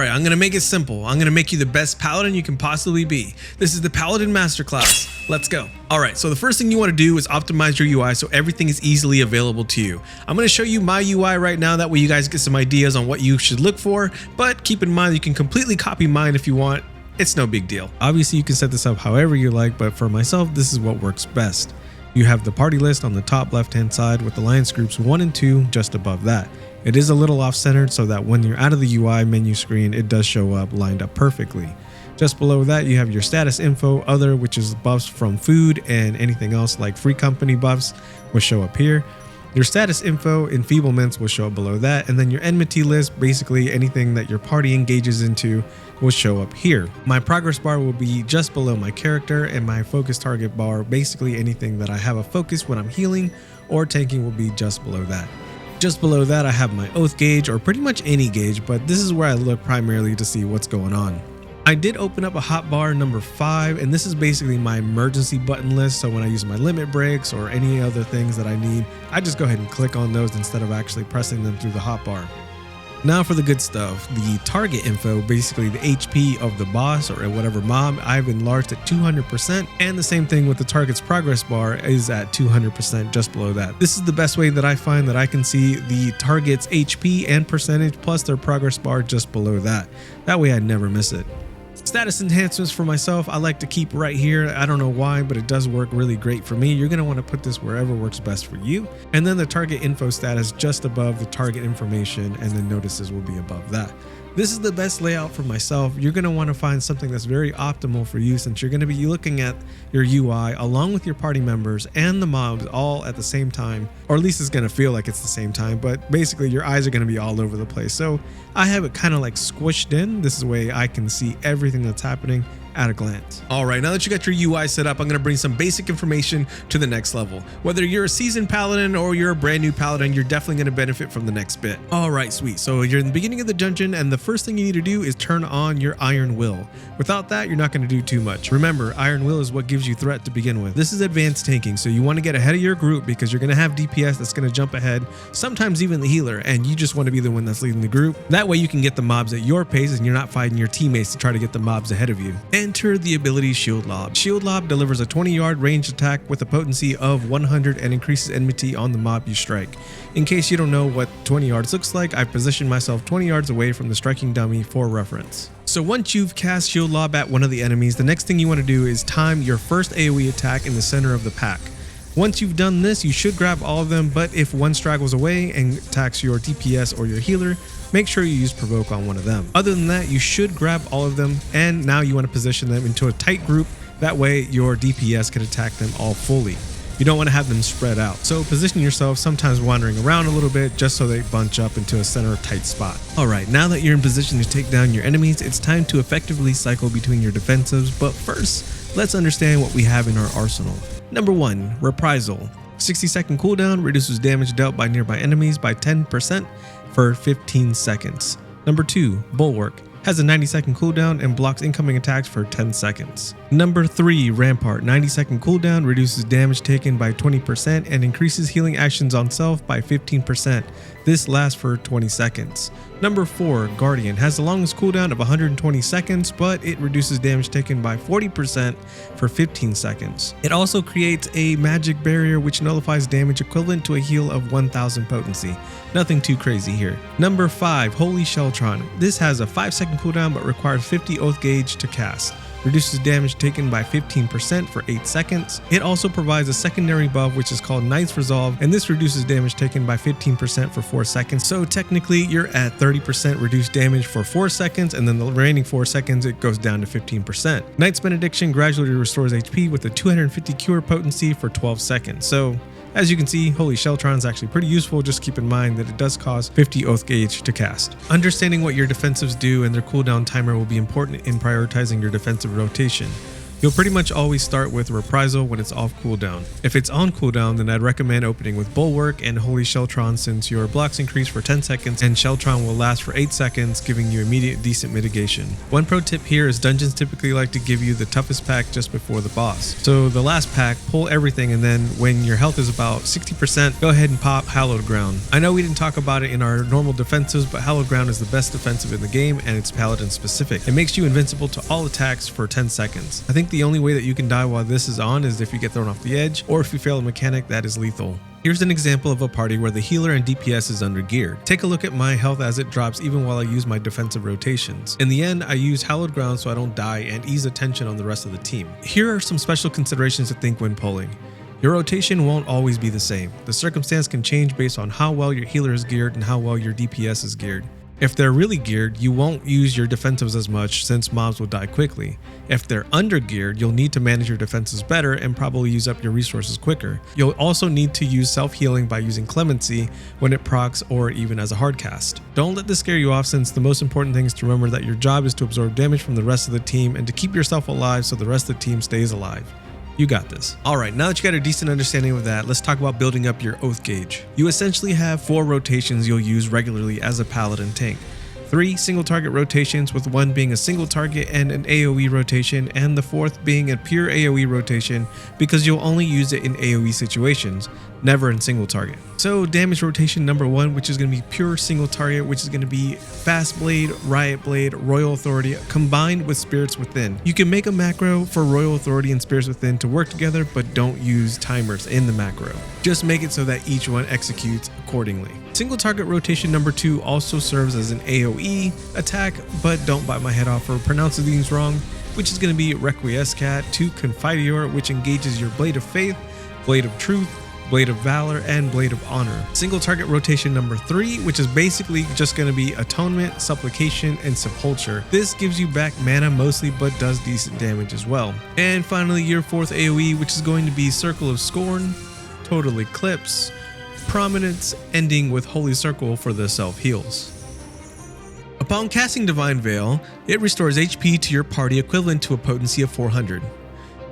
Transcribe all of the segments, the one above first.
Alright, I'm going to make it simple. I'm going to make you the best paladin you can possibly be. This is the Paladin Masterclass. Let's go. Alright, so the first thing you want to do is optimize your UI so everything is easily available to you. I'm going to show you my UI right now, that way you guys get some ideas on what you should look for, but keep in mind you can completely copy mine if you want. It's no big deal. Obviously you can set this up however you like, but for myself this is what works best. You have the party list on the top left hand side with alliance groups 1 and 2 just above that. It is a little off-centered so that when you're out of the UI menu screen, it does show up lined up perfectly. Just below that, you have your status info, other, which is buffs from food, and anything else like free company buffs will show up here. Your status info, enfeeblements will show up below that, and then your enmity list, basically anything that your party engages into, will show up here. My progress bar will be just below my character, and my focus target bar, basically anything that I have a focus when I'm healing or tanking, will be just below that. Just below that, I have my oath gauge, or pretty much any gauge, but this is where I look primarily to see what's going on. I did open up a hotbar number 5, and this is basically my emergency button list, so when I use my limit breaks or any other things that I need, I just go ahead and click on those instead of actually pressing them through the hotbar. Now for the good stuff, the target info, basically the HP of the boss or whatever mob, I've enlarged at 200%, and the same thing with the target's progress bar is at 200% just below that. This is the best way that I find that I can see the target's HP and percentage plus their progress bar just below that. That way I never miss it. Status enhancements for myself, I like to keep right here. I don't know why, but it does work really great for me. You're going to want to put this wherever works best for you. And then the target info status just above the target information, and then notices will be above that. This is the best layout for myself. You're going to want to find something that's very optimal for you, since you're going to be looking at your UI along with your party members and the mobs all at the same time, or at least it's going to feel like it's the same time, but basically your eyes are going to be all over the place. So I have it kind of like squished in. This is the way I can see everything that's happening at a glance. All right, now that you got your UI set up, I'm going to bring some basic information to the next level. Whether you're a seasoned paladin or you're a brand new paladin, you're definitely going to benefit from the next bit. All right, sweet. So you're in the beginning of the dungeon, and the first thing you need to do is turn on your Iron Will. Without that, you're not going to do too much. Remember, Iron Will is what gives you threat to begin with. This is advanced tanking, so you want to get ahead of your group because you're going to have DPS that's going to jump ahead, sometimes even the healer, and you just want to be the one that's leading the group. That way you can get the mobs at your pace and you're not fighting your teammates to try to get the mobs ahead of you. Enter the ability Shield Lob. Shield Lob delivers a 20-yard range attack with a potency of 100 and increases enmity on the mob you strike. In case you don't know what 20 yards looks like, I've positioned myself 20 yards away from the striking dummy for reference. So once you've cast Shield Lob at one of the enemies, the next thing you want to do is time your first AoE attack in the center of the pack. Once you've done this, you should grab all of them, but if one straggles away and attacks your DPS or your healer, make sure you use Provoke on one of them. Other than that, you should grab all of them, and now you want to position them into a tight group. That way your DPS can attack them all fully. You don't want to have them spread out. So position yourself, sometimes wandering around a little bit, just so they bunch up into a center tight spot. Alright, now that you're in position to take down your enemies, it's time to effectively cycle between your defensives, but first, let's understand what we have in our arsenal. Number 1, Reprisal. 60-second cooldown, reduces damage dealt by nearby enemies by 10% for 15 seconds. Number 2, Bulwark. Has a 90-second cooldown and blocks incoming attacks for 10 seconds. Number 3, Rampart. 90-second cooldown, reduces damage taken by 20% and increases healing actions on self by 15%. This lasts for 20 seconds. Number 4, Guardian. Has the longest cooldown of 120 seconds, but it reduces damage taken by 40% for 15 seconds. It also creates a magic barrier which nullifies damage equivalent to a heal of 1000 potency. Nothing too crazy here. Number 5, Holy Sheltron. This has a 5-second cooldown but requires 50 oath gauge to cast. Reduces damage taken by 15% for 8 seconds. It also provides a secondary buff which is called Knight's Resolve, and this reduces damage taken by 15% for 4 seconds. So technically you're at 30% reduced damage for 4 seconds, and then the remaining 4 seconds it goes down to 15%. Knight's Benediction gradually restores HP with a 250 cure potency for 12 seconds. So as you can see, Holy Sheltron is actually pretty useful. Just keep in mind that it does cost 50 oath gauge to cast. Understanding what your defensives do and their cooldown timer will be important in prioritizing your defensive rotation. You'll pretty much always start with Reprisal when it's off cooldown. If it's on cooldown, then I'd recommend opening with Bulwark and Holy Sheltron, since your blocks increase for 10 seconds and Sheltron will last for 8 seconds, giving you immediate decent mitigation. One pro tip here is dungeons typically like to give you the toughest pack just before the boss. So the last pack, pull everything, and then when your health is about 60%, go ahead and pop Hallowed Ground. I know we didn't talk about it in our normal defensives, but Hallowed Ground is the best defensive in the game, and it's Paladin specific. It makes you invincible to all attacks for 10 seconds. I think the only way that you can die while this is on is if you get thrown off the edge, or if you fail a mechanic that is lethal. Here's an example of a party where the healer and DPS is under geared. Take a look at my health as it drops even while I use my defensive rotations. In the end, I use Hallowed Ground so I don't die and ease the tension on the rest of the team. Here are some special considerations to think when pulling. Your rotation won't always be the same. The circumstance can change based on how well your healer is geared and how well your DPS is geared. If they're really geared, you won't use your defensives as much since mobs will die quickly. If they're under geared, you'll need to manage your defenses better and probably use up your resources quicker. You'll also need to use self-healing by using Clemency when it procs or even as a hard cast. Don't let this scare you off, since the most important thing is to remember that your job is to absorb damage from the rest of the team and to keep yourself alive so the rest of the team stays alive. You got this. Alright, now that you got a decent understanding of that, let's talk about building up your oath gauge. You essentially have 4 rotations you'll use regularly as a Paladin tank. 3 single target rotations, with 1 being a single target and an AoE rotation, and the 4th being a pure AoE rotation because you'll only use it in AoE situations, never in single target. So damage rotation number 1, which is going to be pure single target, which is going to be Fast Blade, Riot Blade, Royal Authority combined with Spirits Within. You can make a macro for Royal Authority and Spirits Within to work together, but don't use timers in the macro. Just make it so that each one executes accordingly. Single target rotation number 2 also serves as an AoE attack, but don't bite my head off for pronouncing these wrong, which is going to be Requiescat to Confidior, which engages your Blade of Faith, Blade of Truth, Blade of Valor, and Blade of Honor. Single target rotation number 3, which is basically just going to be Atonement, Supplication, and Sepulture. This gives you back mana mostly, but does decent damage as well. And finally, your 4th AoE, which is going to be Circle of Scorn, Total Eclipse, Prominence, ending with Holy Circle for the self-heals. Upon casting Divine Veil, it restores HP to your party equivalent to a potency of 400.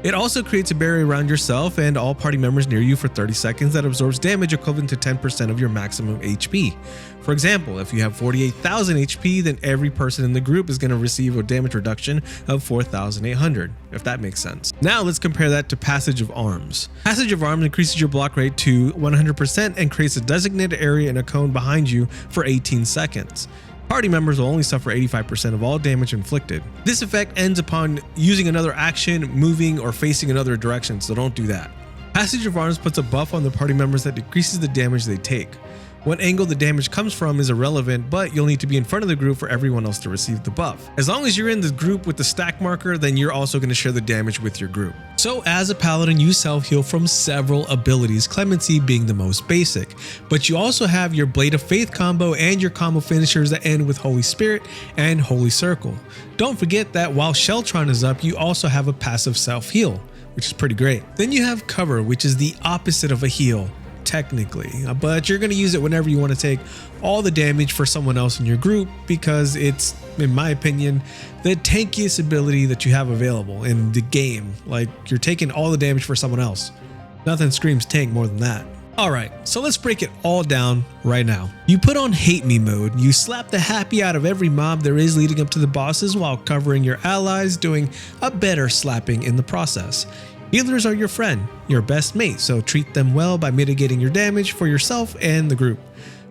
It also creates a barrier around yourself and all party members near you for 30 seconds that absorbs damage equivalent to 10% of your maximum HP. For example, if you have 48,000 HP, then every person in the group is going to receive a damage reduction of 4,800, if that makes sense. Now let's compare that to Passage of Arms. Passage of Arms increases your block rate to 100% and creates a designated area in a cone behind you for 18 seconds. Party members will only suffer 85% of all damage inflicted. This effect ends upon using another action, moving, or facing another direction, so don't do that. Passage of Arms puts a buff on the party members that decreases the damage they take. What angle the damage comes from is irrelevant, but you'll need to be in front of the group for everyone else to receive the buff. As long as you're in the group with the stack marker, then you're also going to share the damage with your group. So as a Paladin, you self-heal from several abilities, Clemency being the most basic. But you also have your Blade of Faith combo and your combo finishers that end with Holy Spirit and Holy Circle. Don't forget that while Sheltron is up, you also have a passive self-heal, which is pretty great. Then you have Cover, which is the opposite of a heal, technically, but you're going to use it whenever you want to take all the damage for someone else in your group, because it's, in my opinion, the tankiest ability that you have available in the game. Like, you're taking all the damage for someone else. Nothing screams tank more than that. Alright, so let's break it all down right now. You put on Hate Me mode, you slap the happy out of every mob there is leading up to the bosses while covering your allies, doing a better slapping in the process. Healers are your friend, your best mate, so treat them well by mitigating your damage for yourself and the group.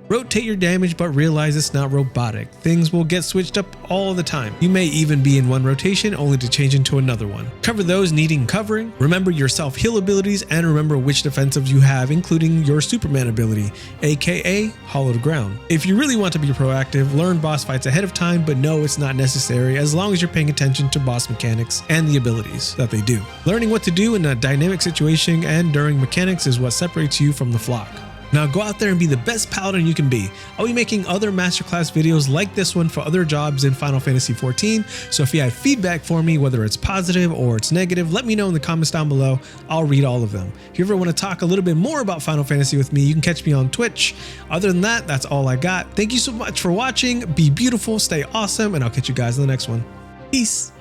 Rotate your damage, but realize it's not robotic. Things will get switched up all the time. You may even be in one rotation only to change into another one. Cover those needing covering. Remember your self-heal abilities and remember which defensives you have, including your Superman ability, aka Hollowed Ground. If you really want to be proactive, learn boss fights ahead of time, but no, it's not necessary as long as you're paying attention to boss mechanics and the abilities that they do. Learning what to do in a dynamic situation and during mechanics is what separates you from the flock. Now go out there and be the best Paladin you can be. I'll be making other Masterclass videos like this one for other jobs in Final Fantasy XIV, so if you have feedback for me, whether it's positive or it's negative, let me know in the comments down below. I'll read all of them. If you ever want to talk a little bit more about Final Fantasy with me, you can catch me on Twitch. Other than that, that's all I got. Thank you so much for watching. Be beautiful, stay awesome, and I'll catch you guys in the next one. Peace.